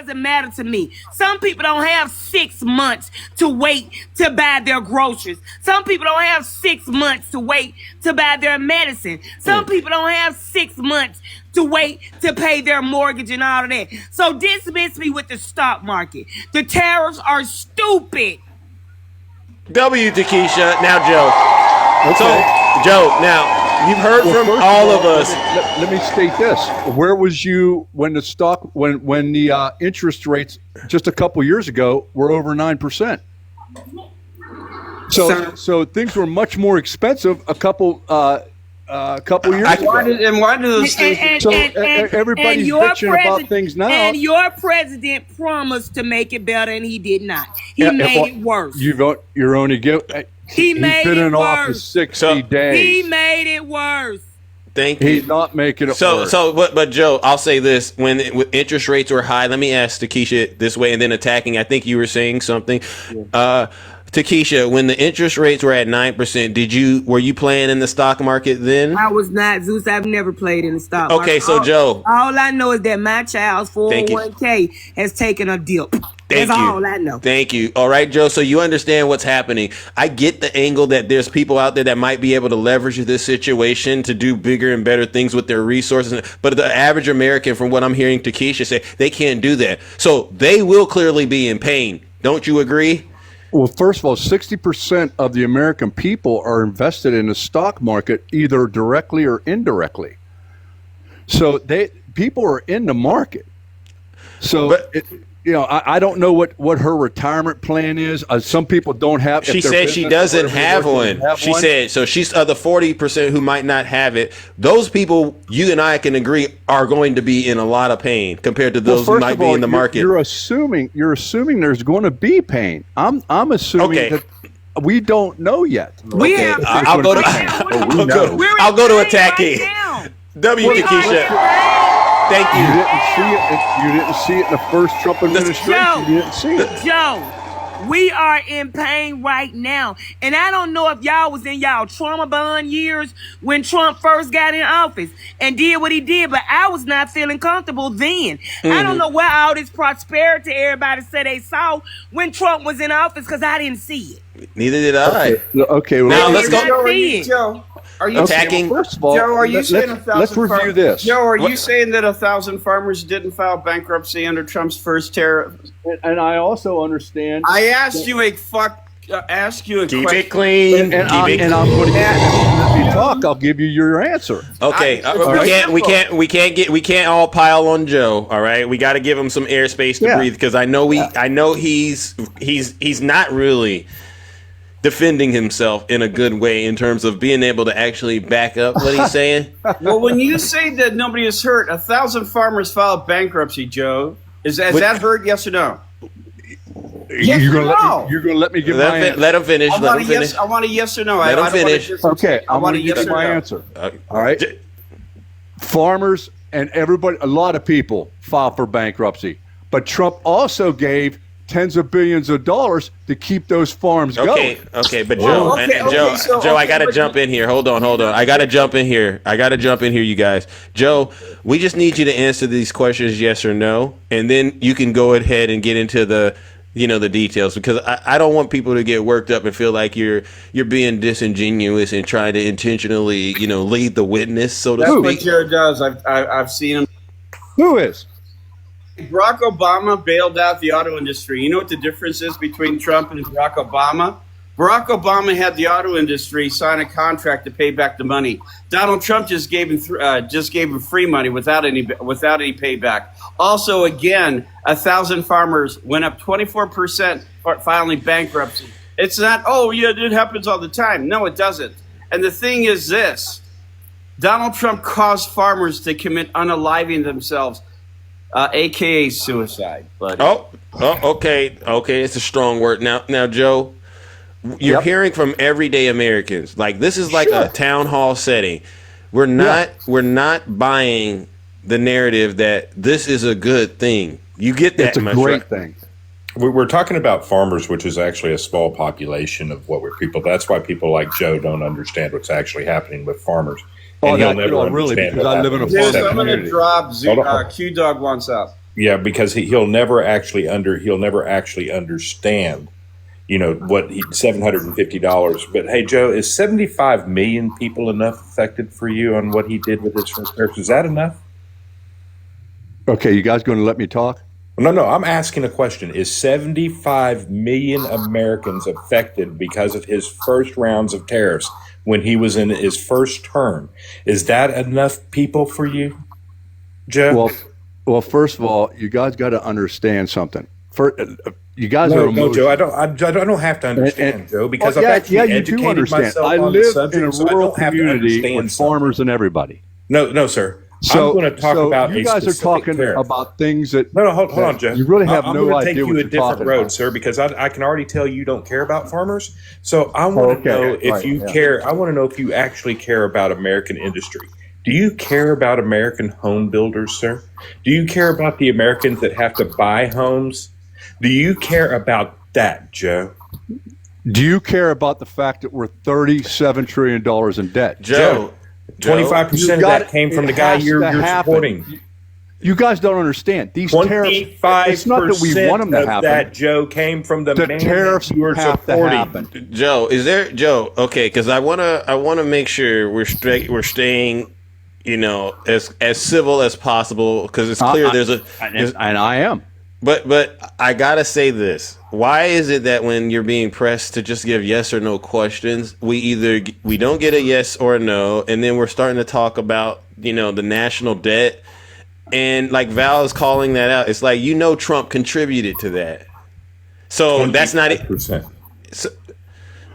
doesn't matter to me. Some people don't have 6 months to wait to buy their groceries. Some people don't have 6 months to wait to buy their medicine. Some people don't have 6 months to wait to pay their mortgage and all of that. So dismiss me with the stock market. The tariffs are stupid. W to Keisha. Now, Joe. Okay. So, Joe, now, you've heard from all of us. Let me state this. Where was you when the when the interest rates just a couple years ago were over 9%? So things were much more expensive a couple years ago. Why do those things? Everybody's bitching about things now. And your president promised to make it better, and he did not. He made it worse. You're only He's been in office 60 days. He made it worse. Thank you. He's not making it worse. But Joe, I'll say this: when interest rates were high, let me ask Takesha this way, and then attacking. I think you were saying something. Takesha, when the interest rates were at 9%, were you playing in the stock market then? I was not, Zeus. I've never played in the stock market. Okay, so Joe. All I know is that my child's 401k has taken a dip. That's all I know. Thank you. All right, Joe. So you understand what's happening. I get the angle that there's people out there that might be able to leverage this situation to do bigger and better things with their resources. But the average American, from what I'm hearing Takesha say, they can't do that. So they will clearly be in pain. Don't you agree? Well, first of all, 60% of the American people are invested in the stock market, either directly or indirectly. So people are in the market. So, I don't know what her retirement plan is. Some people don't have. She said she doesn't have one. She said so. She's the 40% who might not have it. Those people, you and I can agree, are going to be in a lot of pain compared to those who might be in the market. You're assuming there's going to be pain. I'm assuming that we don't know yet. I'll go to attacking. W to Keisha. Thank you. You didn't see it in the first Trump administration. You didn't see it. Joe, we are in pain right now. And I don't know if y'all was in y'all trauma bond years when Trump first got in office and did what he did, but I was not feeling comfortable then. I don't know where all this prosperity everybody said they saw when Trump was in office, because I didn't see it. Neither did I. Okay, now let's go. Joe, are you attacking? First of all, Joe, are you saying 1,000? Let's review this. Joe, are you saying that 1,000 farmers didn't file bankruptcy under Trump's first tariff? And I also understand. I asked you a Keep question. it clean. And I'm going to let you talk. I'll give you your answer. Okay, we can't all pile on Joe. All right, we got to give him some airspace to breathe, because I know he's not really defending himself in a good way in terms of being able to actually back up what he's saying. Well, when you say that nobody is hurt, 1,000 farmers filed bankruptcy, Joe. Is that hurt? Yes or no? Yes you're gonna let me give my answer. Let him finish. I want a yes or no. Let him finish. Okay, I want to give my answer. All right. Farmers and everybody, a lot of people filed for bankruptcy, but Trump also gave tens of billions of dollars to keep those farms going. Okay, but Joe, Joe, I gotta jump in here. Hold on. I gotta jump in here, you guys. Joe, we just need you to answer these questions, yes or no, and then you can go ahead and get into the details, because I don't want people to get worked up and feel like you're being disingenuous and trying to intentionally, lead the witness, so to speak. That's what Jared does. I've seen him. Who is? Barack Obama bailed out the auto industry. You know what the difference is between Trump and Barack Obama? Barack Obama had the auto industry sign a contract to pay back the money. Donald Trump just gave him free money without any payback. Also, again, 1,000 farmers went up 24% filing bankruptcy. It's not, it happens all the time. No, it doesn't. And the thing is this: Donald Trump caused farmers to commit unaliving themselves. AKA suicide. Buddy. Okay. It's a strong word. Now, Joe, you're hearing from everyday Americans. Like, this is like a town hall setting. We're not buying the narrative that this is a good thing. You get that? It's a great thing. We're talking about farmers, which is actually a small population of what we're people. That's why people like Joe don't understand what's actually happening with farmers. And he'll never really, because I live in a farm community. I'm going to drop Q-Dog wants up. Yeah, because he'll never actually understand, what $750. But hey, Joe, is 75 million people enough affected for you on what he did with his first tariffs? Is that enough? Okay, you guys going to let me talk? No, I'm asking a question. Is 75 million Americans affected because of his first rounds of tariffs when he was in his first term? Is that enough people for you, Joe? Well, first of all, you guys got to understand something. You guys are no, Joe. I don't have to understand, Joe, because I've actually educated myself I on the live subject, in a so I rural don't have to community understand with something. farmers and everybody. No, sir. So, I'm going to talk about you guys are talking tariff. about things that No, hold on, Joe. you really have I'm no going to idea take you what a you're different talking road, about. sir, because I can already tell you don't care about farmers. So I want to know if you care. I want to know if you actually care about American industry. Do you care about American home builders, sir? Do you care about the Americans that have to buy homes? Do you care about that, Joe? Do you care about the fact that we're $37 trillion in debt? Joe, 25% of that came from the guy you're supporting. You guys don't understand. These tariffs, 25% it's not that we want them to happen. that, Joe, came from the man tariffs that you were have to supporting. happen. Joe, okay, because I wanna make sure we're staying, as civil as possible, because it's clear And I am. But I gotta say this: why is it that when you're being pressed to just give yes or no questions, we don't get a yes or a no, and then we're starting to talk about the national debt, and like Val is calling that out. It's like Trump contributed to that, so that's not it.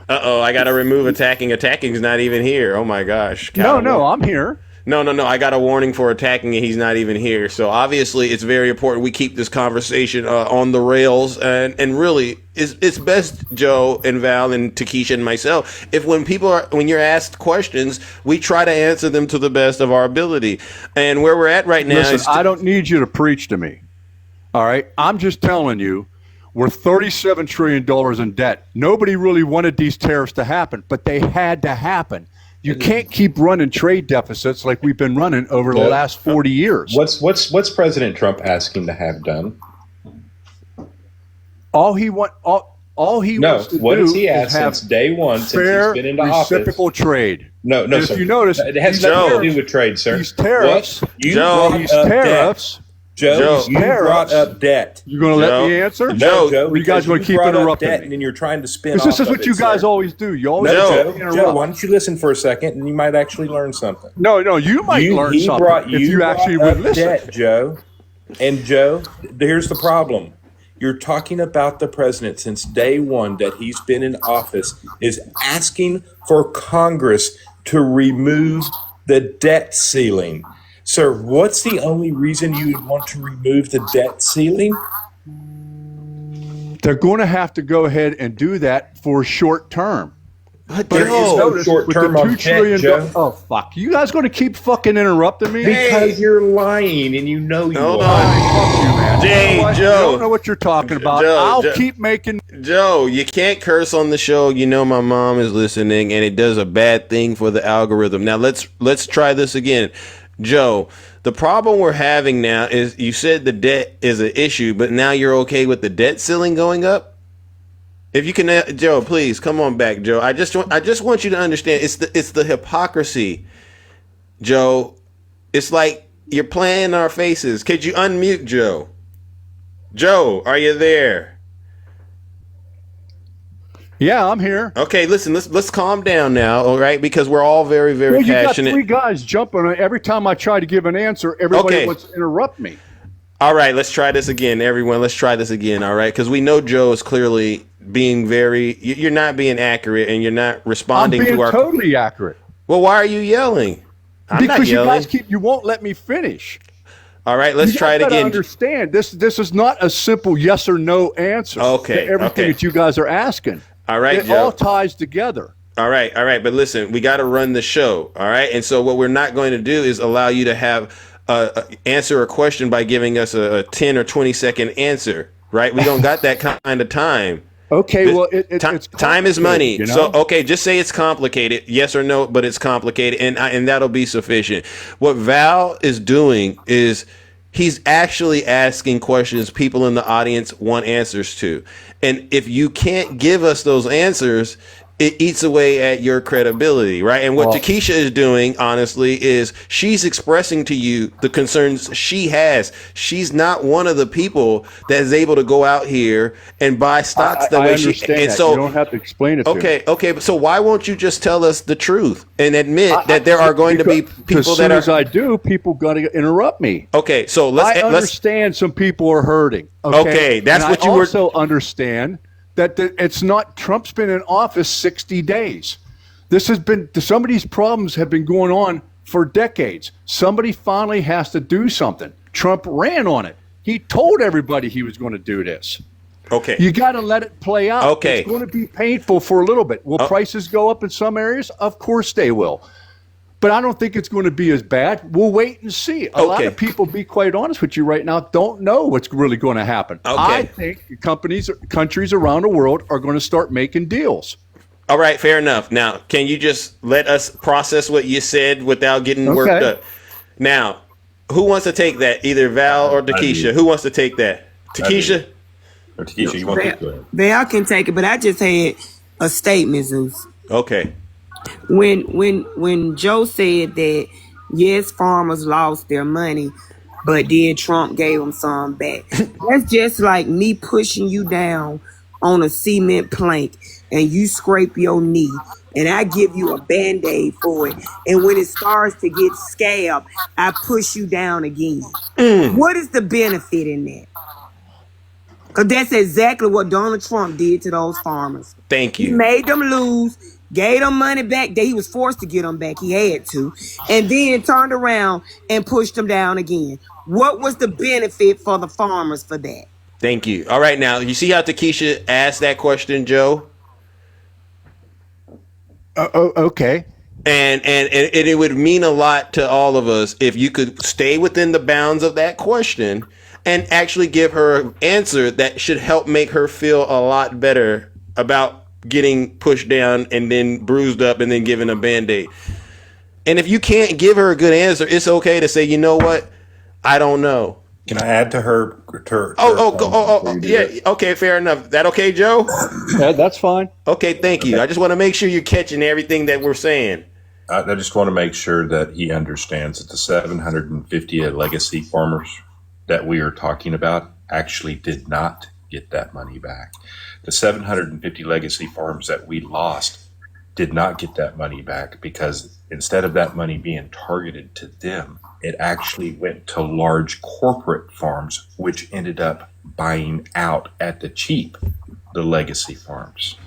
I gotta remove attacking. Attacking's not even here. Oh my gosh! No, I'm here. No. I got a warning for attacking, and he's not even here. So obviously, it's very important we keep this conversation on the rails. And really, it's best, Joe and Val and Takesha and myself, if when you're asked questions, we try to answer them to the best of our ability. And where we're at right now Listen, I don't need you to preach to me. All right, I'm just telling you, we're $37 trillion in debt. Nobody really wanted these tariffs to happen, but they had to happen. You can't keep running trade deficits like we've been running over the last 40 years. What's President Trump asking to have done? All he wants to what do has he is asked have since day one, since fair, he's been into reciprocal office? trade. No, And sir. if you notice, it has these nothing to tariffs- do with trade, sir. These tariffs, These tariffs. Joe, you tariffs- brought up debt. You going to let Joe, me answer? Joe, Or you guys going to keep brought up interrupting debt, me? and then you're trying to spin Because this off is what of you it, guys sir. always do. You always No, interrupt. Joe, why don't you listen for a second, and you might actually learn something. No, you might learn something if you actually would listen. Debt, Joe. And Joe, here's the problem. You're talking about the president since day one that he's been in office is asking for Congress to remove the debt ceiling. Sir, what's the only reason you would want to remove the debt ceiling? They're going to have to go ahead and do that for short term. But There is no short With the term on $2 debt, trillion Joe. Oh, fuck. You guys going to keep fucking interrupting me? Because you're lying, and you know you Hold are. on. Fuck you, man. Jay, You know what? Joe. You don't know what you're talking about. Joe, I'll keep making... Joe, you can't curse on the show. My mom is listening, and it does a bad thing for the algorithm. Now let's try this again. Joe, the problem we're having now is you said the debt is an issue, but now you're okay with the debt ceiling going up? If you can, Joe, please come on back, Joe. I just want you to understand it's the hypocrisy, Joe. It's like you're playing in our faces. Could you unmute, Joe? Joe, are you there? Yeah, I'm here. Okay, listen. Let's calm down now, all right? Because we're all very, very Well, you got passionate. three guys jumping on every time I try to give an answer. Everybody Okay. wants to interrupt me. All right, let's try this again, everyone. Let's try this again, all right? Because we know Joe is clearly being you're not being accurate, and you're not I'm responding being to our. totally accurate. Well, why are you yelling? I'm Because not you yelling. guys you won't let me finish. All right, let's You try it guys gotta again. Understand this is not a simple yes or no answer. Okay, to everything okay. that you guys are asking. All right, it Joe. all ties together. All right. But listen, we got to run the show. All right. And so what we're not going to do is allow you to have answer a question by giving us a 10 or 20-second answer. Right. We don't got that kind of time. Okay, well, it's time is money. you know? So, okay, just say it's complicated. Yes or no, but it's complicated. And that'll be sufficient. What Val is doing is He's actually asking questions people in the audience want answers to. And if you can't give us those answers, it eats away at your credibility, right? And what Takesha is doing, honestly, is she's expressing to you the concerns she has. She's not one of the people that is able to go out here and buy stocks the way she. And so you don't have to explain it. To me. Okay. So why won't you just tell us the truth and admit that there are going to be people that are? As soon as I do, people got to interrupt me. Okay, so I understand some people are hurting. Okay, that's and what I you were. Also understand that it's not Trump's been in office 60 days. This has been some of these problems have been going on for decades. Somebody finally has to do something. Trump ran on it. He told everybody he was going to do this. Okay. You got to let it play out. Okay. It's going to be painful for a little bit. Will prices go up in some areas? Of course they will. But I don't think it's going to be as bad. We'll wait and see. A lot of people, be quite honest with you right now, don't know what's really going to happen. I think countries around the world are going to start making deals. All right, fair enough. Now, can you just let us process what you said without getting worked up? Now, who wants to take that? Either Val or Takesha. Who wants to take that? Takesha? Or Takesha, you want to go ahead? Val can take it, but I just had a statement, Zeus. Okay. When Joe said that yes, farmers lost their money, but then Trump gave them some back. That's just like me pushing you down on a cement plank and you scrape your knee and I give you a Band-Aid for it. And when it starts to get scabbed, I push you down again. What is the benefit in that? Because that's exactly what Donald Trump did to those farmers. Thank you. He made them lose. Gave them money back. He was forced to get them back. He had to. And then turned around and pushed them down again. What was the benefit for the farmers for that? Thank you. All right, now, you see how Takesha asked that question, Joe? Okay. And it would mean a lot to all of us if you could stay within the bounds of that question and actually give her an answer that should help make her feel a lot better about getting pushed down and then bruised up and then given a Band-Aid. And if you can't give her a good answer, it's okay to say, you know what? I don't know. Can I add to her? Yeah. Okay, fair enough. That okay, Joe? Yeah, that's fine. Okay, thank you. I just want to make sure you're catching everything that we're saying. I just want to make sure that he understands that the 750 legacy farmers that we are talking about actually did not get that money back. The 750 legacy farms that we lost did not get that money back because instead of that money being targeted to them, it actually went to large corporate farms, which ended up buying out at the cheap the legacy farms.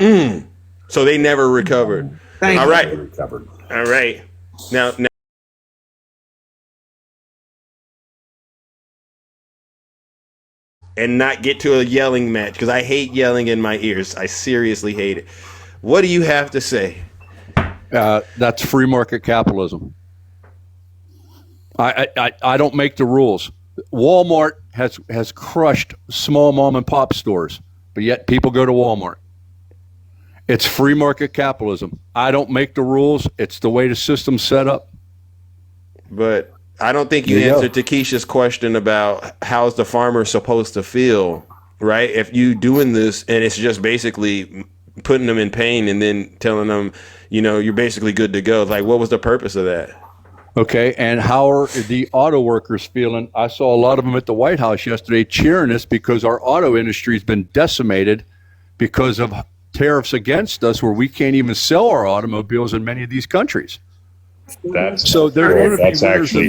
So they never recovered. All right. Recovered. All right. Now. And not get to a yelling match because I hate yelling in my ears. I seriously hate it. What do you have to say? That's free market capitalism. I don't make the rules. Walmart has crushed small mom and pop stores, but yet people go to Walmart. It's free market capitalism. I don't make the rules. It's the way the system's set up. But I don't think you answered Takesha's question about how's the farmer supposed to feel, right? If you doing this and it's just basically putting them in pain and then telling them, you know, you're basically good to go. Like, what was the purpose of that? Okay, and how are the auto workers feeling? I saw a lot of them at the White House yesterday cheering us because our auto industry has been decimated because of tariffs against us where we can't even sell our automobiles in many of these countries. That's actually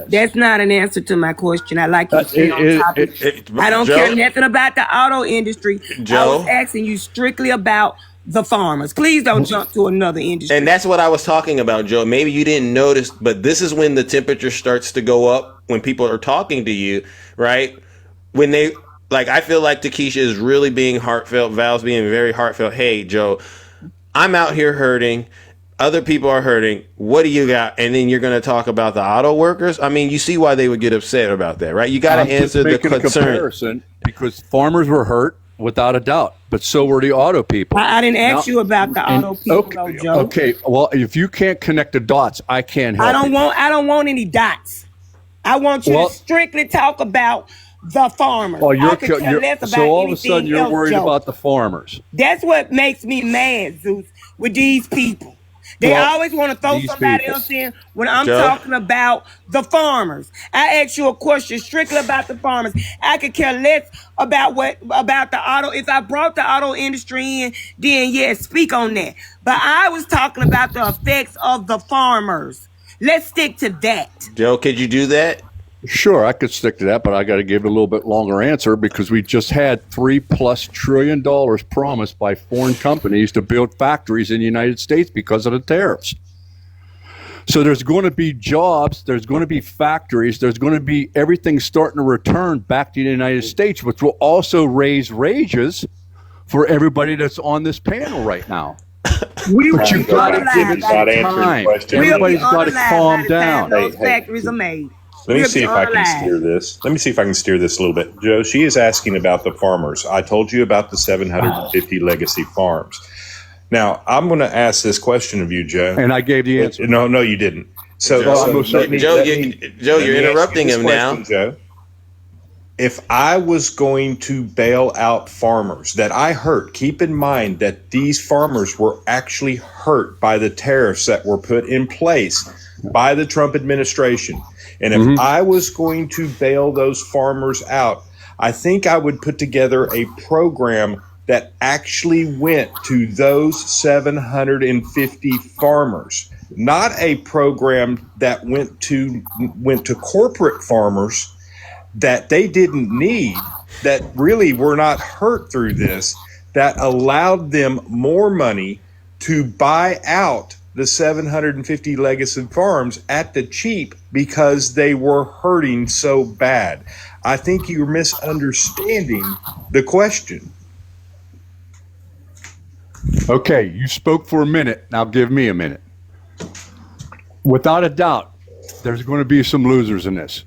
that's not an answer to my question. I like you to stay on topic. I don't care nothing about the auto industry. Joe? I was asking you strictly about the farmers. Please don't jump to another industry. And that's what I was talking about, Joe. Maybe you didn't notice, but this is when the temperature starts to go up when people are talking to you, right? When they, like, I feel like Takesha is really being heartfelt. Val's being very heartfelt. Hey, Joe, I'm out here hurting. Other people are hurting. What do you got? And then you're going to talk about the auto workers? I mean, you see why they would get upset about that, right? You got to answer the concern. Because farmers were hurt, without a doubt, but so were the auto people. I didn't ask you about the auto people, though, Joe. Okay, well, if you can't connect the dots, I can't help I don't want any dots. I want you Well- to strictly talk about the farmers. Oh, I could care less about so all of a anything sudden you're else, worried Joe. about the farmers. That's what makes me mad, Zeus, with these people. They Well, always want to throw these somebody people. else in when I'm Joe? talking about the farmers. I asked you a question strictly about the farmers. I could care less about the auto. If I brought the auto industry in, then yes, speak on that. But I was talking about the effects of the farmers. Let's stick to that. Joe, could you do that? Sure, I could stick to that, but I got to give it a little bit longer answer because we just had $3+ trillion promised by foreign companies to build factories in the United States because of the tariffs. So there's going to be jobs, there's going to be factories, there's going to be everything starting to return back to the United States, which will also raise wages for everybody that's on this panel right now. We will But you be got to on the give line it by the Not time- answering time. question. we'll be Everybody's on got the to line calm by the time down. those Hey, factories are made. Let me We'll see be if on I the can line. steer this. Let me see if I can steer this a little bit. Joe, she is asking about the farmers. I told you about the 750 legacy farms. Now, I'm going to ask this question of you, Joe. And I gave the answer. No, you didn't. So, Joe, so most let certainly- me- Joe, let you- me- Joe, let you're me ask you interrupting this him now. question, Joe. If I was going to bail out farmers that I hurt, keep in mind that these farmers were actually hurt by the tariffs that were put in place by the Trump administration. And if I was going to bail those farmers out, I think I would put together a program that actually went to those 750 farmers, not a program that went to corporate farmers that they didn't need, that really were not hurt through this, that allowed them more money to buy out the 750 legacy farms at the cheap because they were hurting so bad. I think you're misunderstanding the question. Okay, you spoke for a minute. Now give me a minute. Without a doubt, there's going to be some losers in this.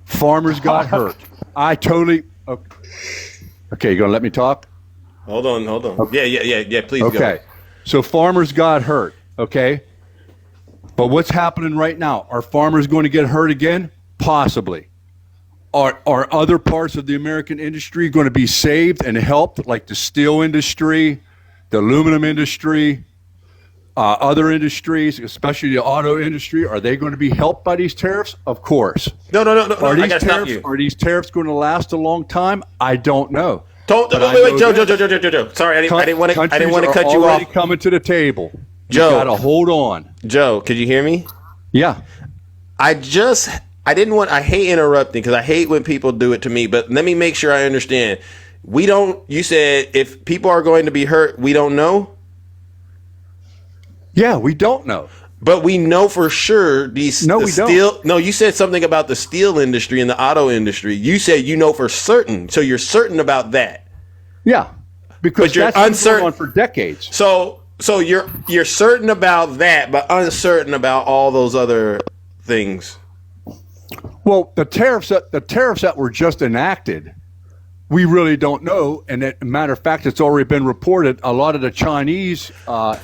Farmers got hurt. I totally. Okay, you going to let me talk? Hold on. Yeah, please Okay. So farmers got hurt, okay? But what's happening right now? Are farmers going to get hurt again? Possibly. Are other parts of the American industry going to be saved and helped, like the steel industry, the aluminum industry, other industries, especially the auto industry? Are they going to be helped by these tariffs? Of course. No. Are I gotta stop you. Are these tariffs going to last a long time? I don't know. Wait, Joe. Sorry, I didn't want to cut you Countries are already off. coming to the table. Joe. You got to hold on. Joe, could you hear me? Yeah. I hate interrupting because I hate when people do it to me, but let me make sure I understand. You said if people are going to be hurt, we don't know? Yeah, we don't know. But we know for sure No, we don't. No, you said something about the steel industry and the auto industry. You said you know for certain. So you're certain about that. Yeah, because But you're that's been uncertain. going on for decades. So you're certain about that, but uncertain about all those other things. Well, the tariffs that were just enacted, we really don't know. And as a matter of fact, it's already been reported. A lot of the Chinese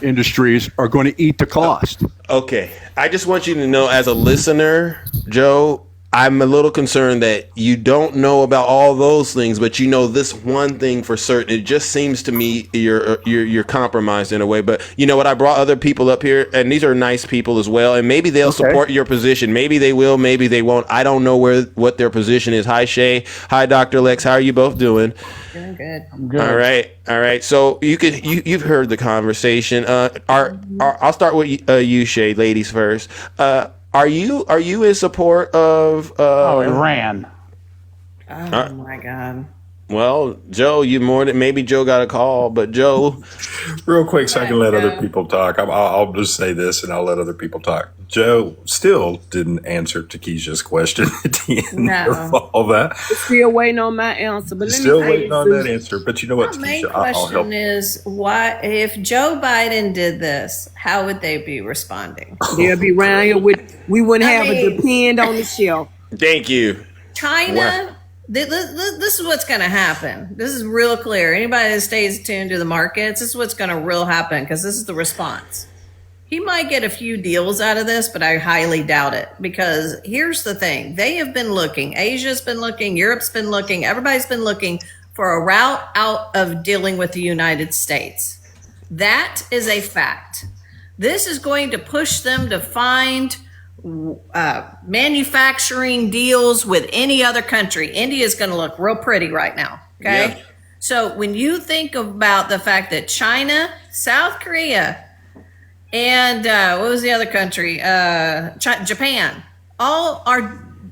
industries are going to eat the cost. Okay. I just want you to know as a listener, Joe, I'm a little concerned that you don't know about all those things, but you know this one thing for certain. It just seems to me you're compromised in a way. But you know what? I brought other people up here, and these are nice people as well. And maybe they'll support your position. Maybe they will. Maybe they won't. I don't know what their position is. Hi, Shay. Hi, Dr. Lex. How are you both doing? Doing good. All right. So you've heard the conversation. I'll start with you, Shay. Ladies first. Are you in support of? Iran. Oh my God. Well, Joe, maybe Joe got a call, but Joe, Real quick, so I can let other people talk. I'll just say this, and I'll let other people talk. Joe still didn't answer Takesha's question at the end No. of all that. Still waiting on my answer, but let Still me say waiting this, on that Susan. answer. But you know what, My main Takesha, I'll help. question is why, if Joe Biden did this, how would they be responding? They'll be around here we wouldn't I have mean- a depend on the shelf. thank you. China, this is what's going to happen. This is real clear. Anybody that stays tuned to the markets, this is what's going to real happen because this is the response. He might get a few deals out of this, but I highly doubt it, because here's the thing. They have been looking. Asia's been looking. Europe's been looking. Everybody's been looking for a route out of dealing with the United States. That is a fact. This is going to push them to find manufacturing deals with any other country. India is going to look real pretty right now. Okay. Yeah. So when you think about the fact that China, South Korea, and what was the other country? Japan, all are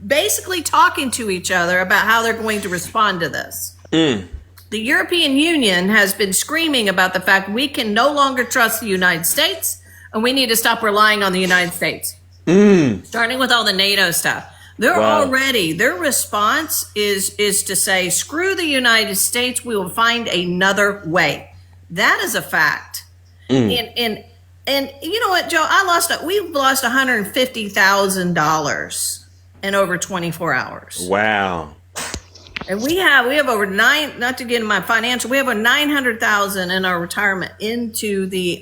basically talking to each other about how they're going to respond to this. The European Union has been screaming about the fact we can no longer trust the United States, and we need to stop relying on the United States. Starting with all the NATO stuff. They're already, their response is to say, screw the United States, we will find another way. That is a fact. And you know what, Joe? We've lost $150,000 in over 24 hours. Wow. And we have over not to get in my financial, we have over 900,000 in our retirement into the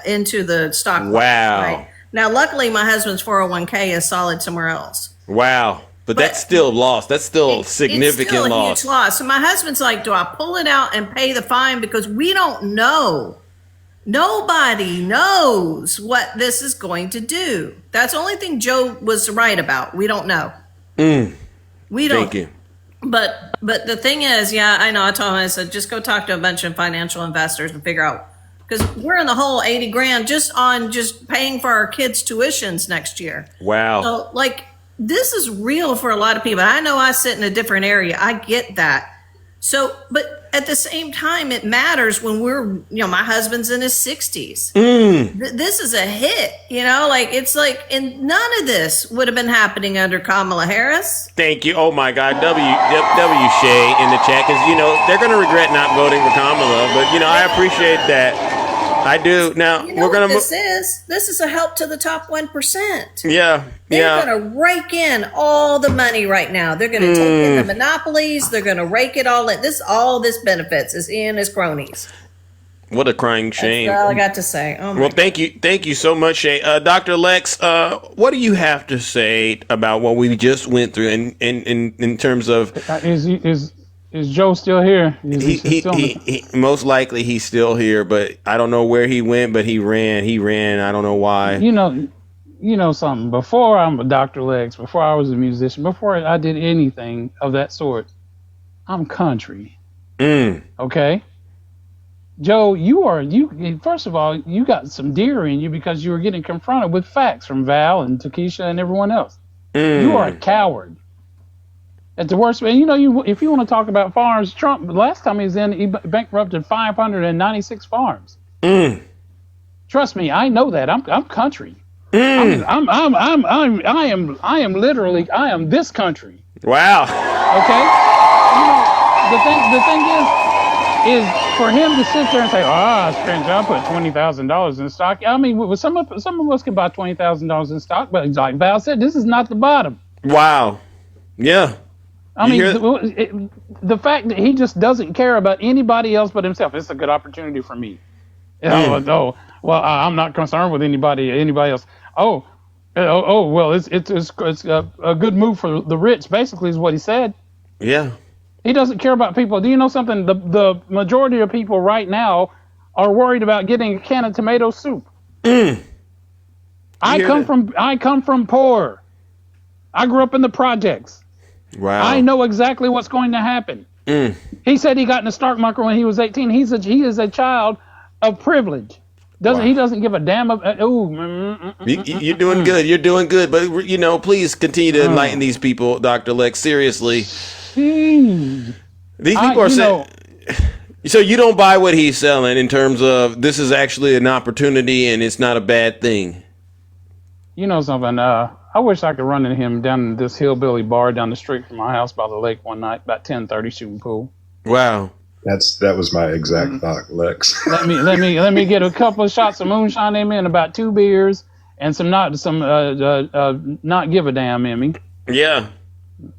into the stock market. Wow. Right? Now, luckily, my husband's 401k is solid somewhere else. Wow. But that's still lost. That's still significant it's still a loss. huge loss. So my husband's like, do I pull it out and pay the fine? Because we don't know. Nobody knows what this is going to do. That's the only thing Joe was right about. We don't know. We don't. Thank you. But the thing is, yeah, I know. I told him, I said, just go talk to a bunch of financial investors and figure out, because we're in the whole 80 grand just on just paying for our kids' tuitions next year. Wow. So like, this is real for a lot of people. I know I sit in a different area. I get that. So, but at the same time, it matters when my husband's in his 60s. This is a hit, like, it's like, and none of this would have been happening under Kamala Harris. Thank you. Oh my God. W Shay in the chat, because they're going to regret not voting for Kamala, but I appreciate that. I do. Now we're going to This is a help to the top 1%. Yeah. They're going to rake in all the money right now. They're going to take in the monopolies. They're going to rake it all in. All this benefits is in his cronies. What a crying shame. That's all I got to say. Oh my well, thank you so much, Shay. Dr. Lex, what do you have to say about what we just went through in terms of Is Joe still here? He most likely he's still here, but I don't know where he went, but he ran. I don't know why. You know something. Before I'm a Dr. Lex, before I was a musician, before I did anything of that sort, I'm country. Okay? Joe, first of all, you got some deer in you because you were getting confronted with facts from Val and Takesha and everyone else. You are a coward. At the worst, if you want to talk about farms, Trump, the last time he was in, he bankrupted 596 farms. Trust me, I know that. I'm country. I am this country. Wow. Okay. The thing is for him to sit there and say, strange, I put $20,000 in stock. I mean, some of us can buy $20,000 in stock, but like Val said, this is not the bottom. Wow. Yeah. I mean, the fact that he just doesn't care about anybody else but himself. It's a good opportunity for me. Well, I'm not concerned with anybody else. Well, it's a good move for the rich. Basically, is what he said. Yeah. He doesn't care about people. Do you know something? The majority of people right now are worried about getting a can of tomato soup. I come from poor. I grew up in the projects. Wow. I know exactly what's going to happen. He said he got in the stock market when he was 18. He is a child of privilege. He doesn't give a damn. You're doing good. You're doing good. But please continue to enlighten these people, Dr. Lex. Seriously, these people are saying. So you don't buy what he's selling in terms of this is actually an opportunity and it's not a bad thing. You know something? I wish I could run into him down in this hillbilly bar down the street from my house by the lake one night, about 10:30, shooting pool. Wow. That was my exact thought, Lex. Let me get a couple of shots of moonshine in me and about 2 beers and some not give a damn in me. Yeah.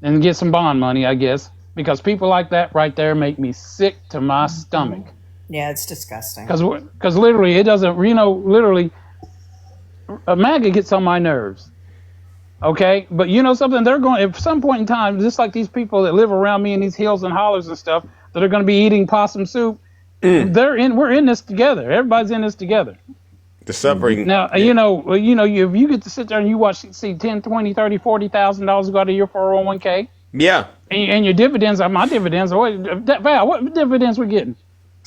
And get some bond money, I guess, because people like that right there make me sick to my stomach. Yeah, it's disgusting. Because literally, it doesn't. Literally, MAGA gets on my nerves. Okay, but you know something? They're going at some point in time, just like these people that live around me in these hills and hollers and stuff, that are going to be eating possum soup. We're in this together. Everybody's in this together. The suffering. Now, if you get to sit there and you see $10, $20, $30, $40,000 go out of your 401k. Yeah. And your dividends are my dividends. Val, what dividends we getting?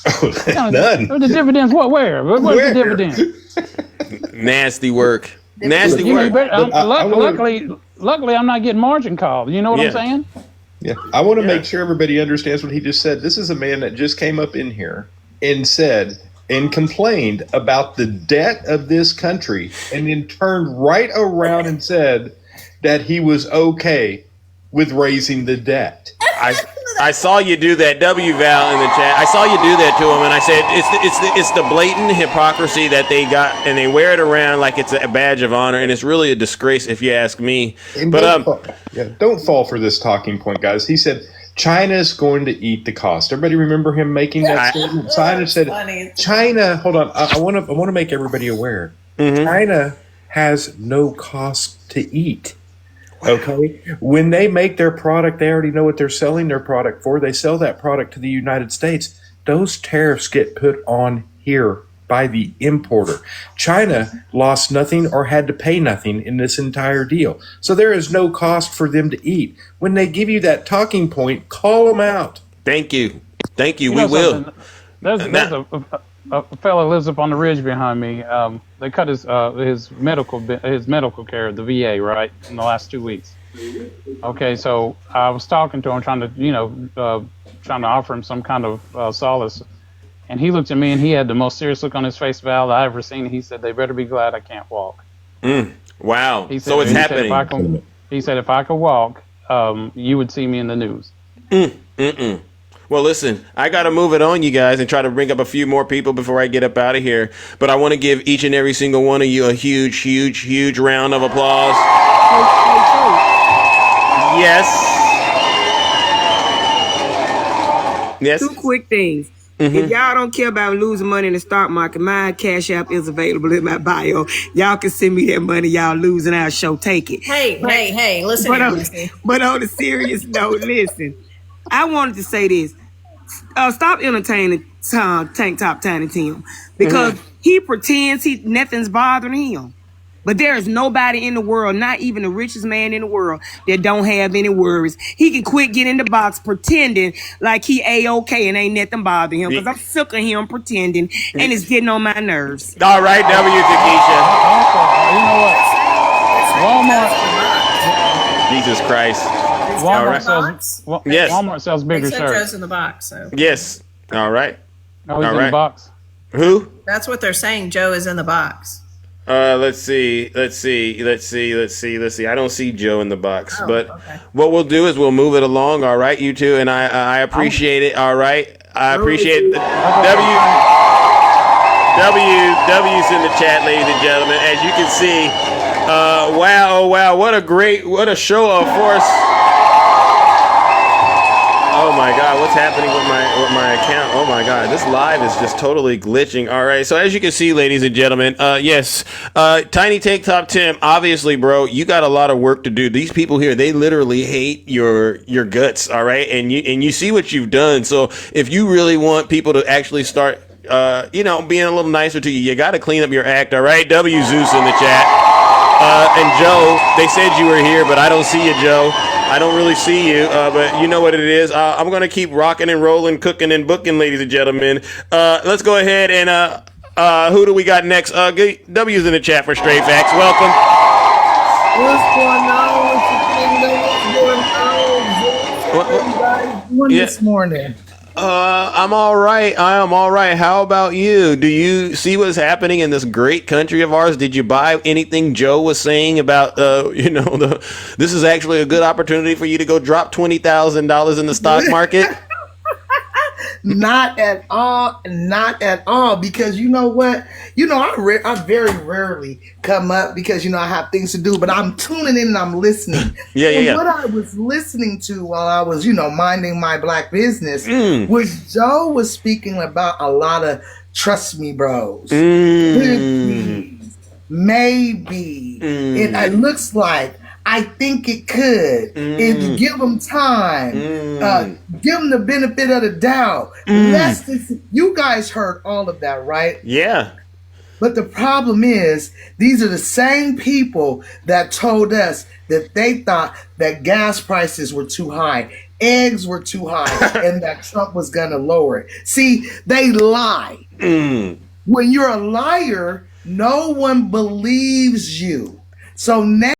None. The dividends, where? Where's the dividends? Nasty work. Nasty work. Luckily, I'm not getting margin called. You know what I'm saying? Yeah. I want to make sure everybody understands what he just said. This is a man that just came up in here and said and complained about the debt of this country and then turned right around and said that he was okay with raising the debt. I saw you do that, W Val, in the chat. I saw you do that to him, and I said it's the blatant hypocrisy that they got, and they wear it around like it's a badge of honor, and it's really a disgrace if you ask me. And but don't fall for this talking point, guys. He said China's going to eat the cost. Everybody remember him making that statement? China said, funny. China. Hold on, I want to make everybody aware. China has no cost to eat. Okay, when they make their product, they already know what they're selling their product for. They sell that product to the United States. Those tariffs get put on here by the importer. China lost nothing or had to pay nothing in this entire deal. So there is no cost for them to eat. When they give you that talking point, call them out. Thank you. We will. There's a fellow lives up on the ridge behind me. They cut his medical care at the VA, right, in the last 2 weeks. Okay, so I was talking to him, trying to offer him some kind of solace, and he looked at me and he had the most serious look on his face, Val, that I've ever seen. He said, "They better be glad I can't walk." Wow. He said, so it's happening. He said, "If I could walk, you would see me in the news." Well, listen, I got to move it on, you guys, and try to bring up a few more people before I get up out of here. But I want to give each and every single one of you a huge, huge, huge round of applause. Yes. Two quick things. If y'all don't care about losing money in the stock market, my Cash App is available in my bio. Y'all can send me that money y'all losing. I'll take it. Hey, listen. But on a serious note, listen. I wanted to say this. Stop entertaining Tank Top Tiny Tim, because he pretends nothing's bothering him. But there is nobody in the world, not even the richest man in the world, that don't have any worries. He can quit getting in the box pretending like he A-okay and ain't nothing bothering him, because I'm sick of him pretending, and it's getting on my nerves. All right, W, Takesha. You know what? Walmart. Jesus Christ. Walmart sells bigger shirts. Joe's in the box. So. Yes. All right. Oh, he's in the box. Who? That's what they're saying. Joe is in the box. Let's see. I don't see Joe in the box, but what we'll do is we'll move it along. All right, you two, and I appreciate it. All right, I appreciate W's in the chat, ladies and gentlemen. As you can see, wow, what a show of force. Oh my God, what's happening with my account? Oh my God, this live is just totally glitching. All right, so as you can see, ladies and gentlemen, yes, Tiny Tank Top Tim, obviously, bro, you got a lot of work to do. These people here, they literally hate your guts, all right? And you see what you've done. So if you really want people to actually start, being a little nicer to you, you got to clean up your act, all right? W Zeus in the chat. And Joe, they said you were here, but I don't see you, Joe. I don't really see you, but you know what it is. I'm going to keep rocking and rolling, cooking and booking, ladies and gentlemen. Let's go ahead and who do we got next? W's in the chat for Straight Facts. Welcome. What's going on? What you guys doing this morning? I'm all right. I am all right. How about you? Do you see what's happening in this great country of ours? Did you buy anything Joe was saying about, this is actually a good opportunity for you to go drop $20,000 in the stock market? Not at all. Because you know what? I very rarely come up because, I have things to do, but I'm tuning in and I'm listening. Yeah. What I was listening to while I was, minding my black business was Joe was speaking about a lot of trust me bros. maybe. It looks like. I think it could. If give them time, give them the benefit of the doubt. You guys heard all of that, right? Yeah. But the problem is, these are the same people that told us that they thought that gas prices were too high, eggs were too high, and that Trump was going to lower it. See, they lie. When you're a liar, no one believes you. So now